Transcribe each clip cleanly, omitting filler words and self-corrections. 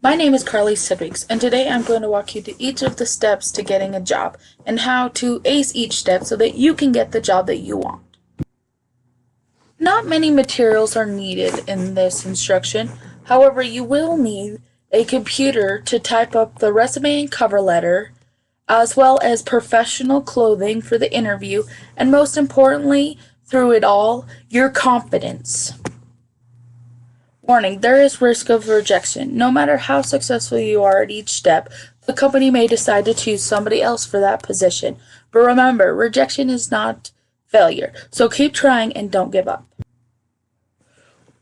My name is Carly Sippings, and today I'm going to walk you through each of the steps to getting a job and how to ace each step so that you can get the job that you want. Not many materials are needed in this instruction. However, you will need a computer to type up the resume and cover letter, as well as professional clothing for the interview, and most importantly, through it all, your confidence. Warning, there is risk of rejection. No matter how successful you are at each step, the company may decide to choose somebody else for that position. But remember, rejection is not failure, so keep trying and don't give up.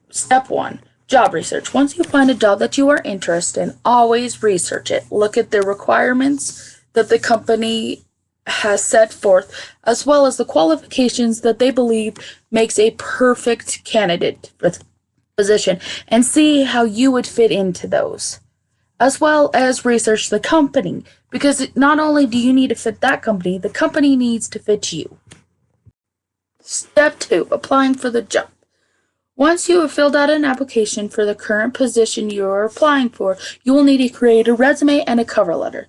Step 1. Job research. Once you find a job that you are interested in, always research it. Look at the requirements that the company has set forth, as well as the qualifications that they believe makes a perfect candidate for the position, and see how you would fit into those, as well as research the company, because not only do you need to fit that company, the company needs to fit you. Step 2. Applying for the job. Once you have filled out an application for the current position you are applying for, you will need to create a resume and a cover letter.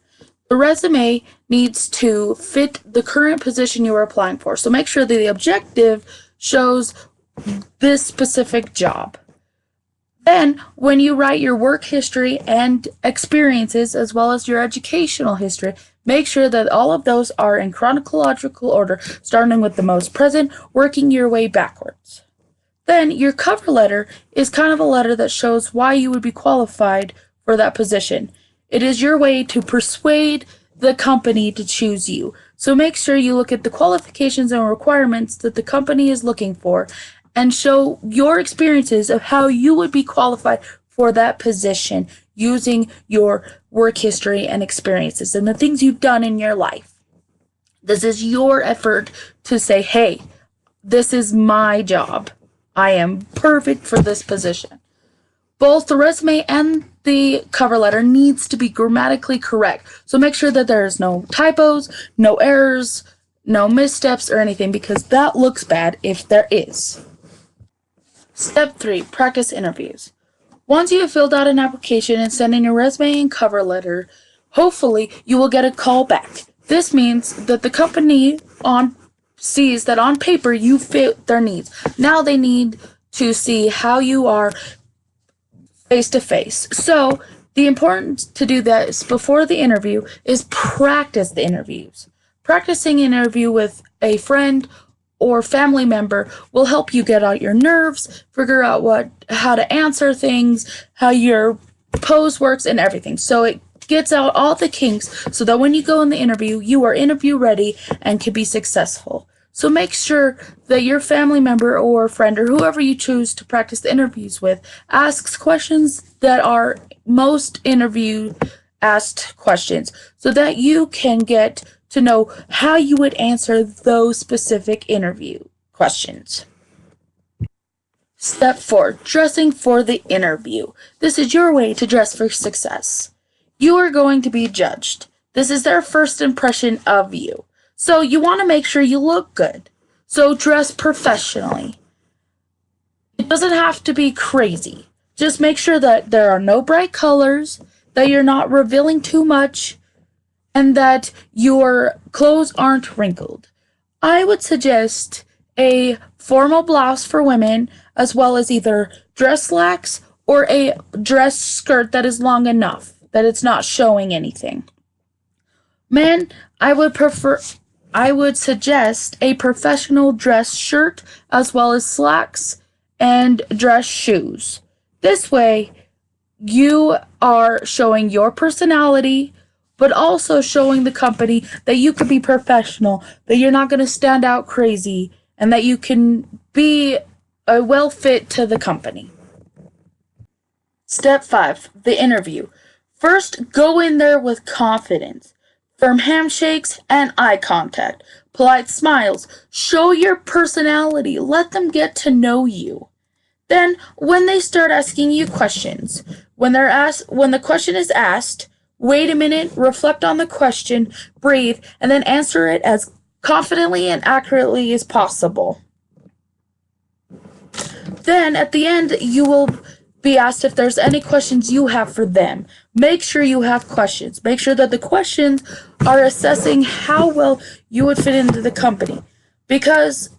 The resume needs to fit the current position you are applying for, so make sure that the objective shows this specific job. Then, when you write your work history and experiences, as well as your educational history, make sure that all of those are in chronological order, starting with the most present, working your way backwards. Then, your cover letter is kind of a letter that shows why you would be qualified for that position. It is your way to persuade the company to choose you. So make sure you look at the qualifications and requirements that the company is looking for, and show your experiences of how you would be qualified for that position using your work history and experiences and the things you've done in your life. This is your effort to say, hey, this is my job. I am perfect for this position. Both the resume and the cover letter needs to be grammatically correct. So make sure that there is no typos, no errors, no missteps or anything, because that looks bad if there is. Step 3. Practice interviews. Once you have filled out an application and sent in your resume and cover letter, hopefully you will get a call back. This means that the company sees that on paper you fit their needs. Now they need to see how you are face to face. So the importance to do that is before the interview is practice the interviews. Practicing an interview with a friend or family member will help you get out your nerves, figure out how to answer things, how your pose works, and everything. So it gets out all the kinks so that when you go in the interview, you are interview ready and can be successful. So make sure that your family member or friend or whoever you choose to practice the interviews with asks questions that are most interview asked questions, so that you can get to know how you would answer those specific interview questions. Step 4. Dressing for the interview. This is your way to dress for success. You are going to be judged. This is their first impression of you. So you want to make sure you look good. So dress professionally. It doesn't have to be crazy. Just make sure that there are no bright colors, that you're not revealing too much, and that your clothes aren't wrinkled. I would suggest a formal blouse for women, as well as either dress slacks or a dress skirt that is long enough that it's not showing anything. Men, I would suggest a professional dress shirt, as well as slacks and dress shoes. This way, you are showing your personality, but also showing the company that you can be professional, that you're not going to stand out crazy, and that you can be a well fit to the company. Step 5. The interview. First, go in there with confidence. Firm handshakes and eye contact. Polite smiles. Show your personality. Let them get to know you. Then, when they start asking you questions, when the question is asked, wait a minute, reflect on the question, breathe, and then answer it as confidently and accurately as possible. Then, at the end, you will be asked if there's any questions you have for them. Make sure you have questions. Make sure that the questions are assessing how well you would fit into the company, because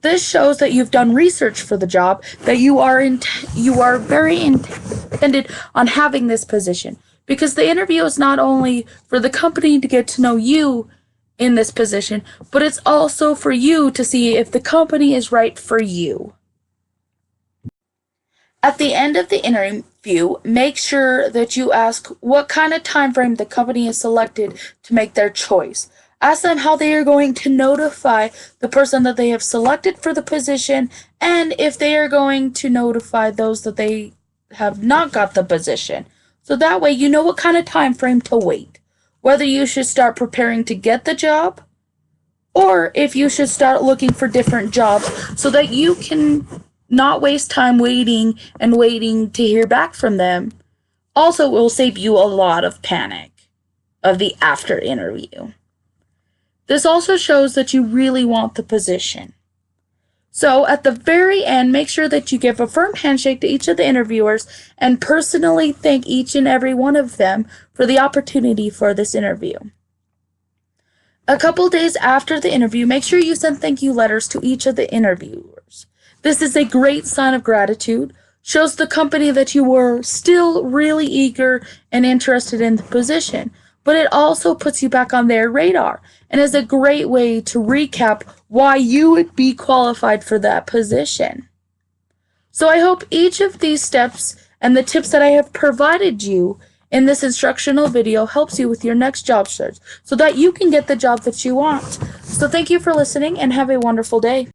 this shows that you've done research for the job, that you are very intended on having this position. Because the interview is not only for the company to get to know you in this position, but it's also for you to see if the company is right for you. At the end of the interview, make sure that you ask what kind of time frame the company has selected to make their choice. Ask them how they are going to notify the person that they have selected for the position, and if they are going to notify those that they have not got the position. So that way you know what kind of time frame to wait. Whether you should start preparing to get the job, or if you should start looking for different jobs so that you can not waste time waiting to hear back from them. Also, it will save you a lot of panic of the after interview. This also shows that you really want the position. So at the very end, make sure that you give a firm handshake to each of the interviewers and personally thank each and every one of them for the opportunity for this interview. A couple days after the interview, make sure you send thank you letters to each of the interviewers. This is a great sign of gratitude, shows the company that you were still really eager and interested in the position, but it also puts you back on their radar and is a great way to recap why you would be qualified for that position. So I hope each of these steps and the tips that I have provided you in this instructional video helps you with your next job search so that you can get the job that you want. So thank you for listening and have a wonderful day.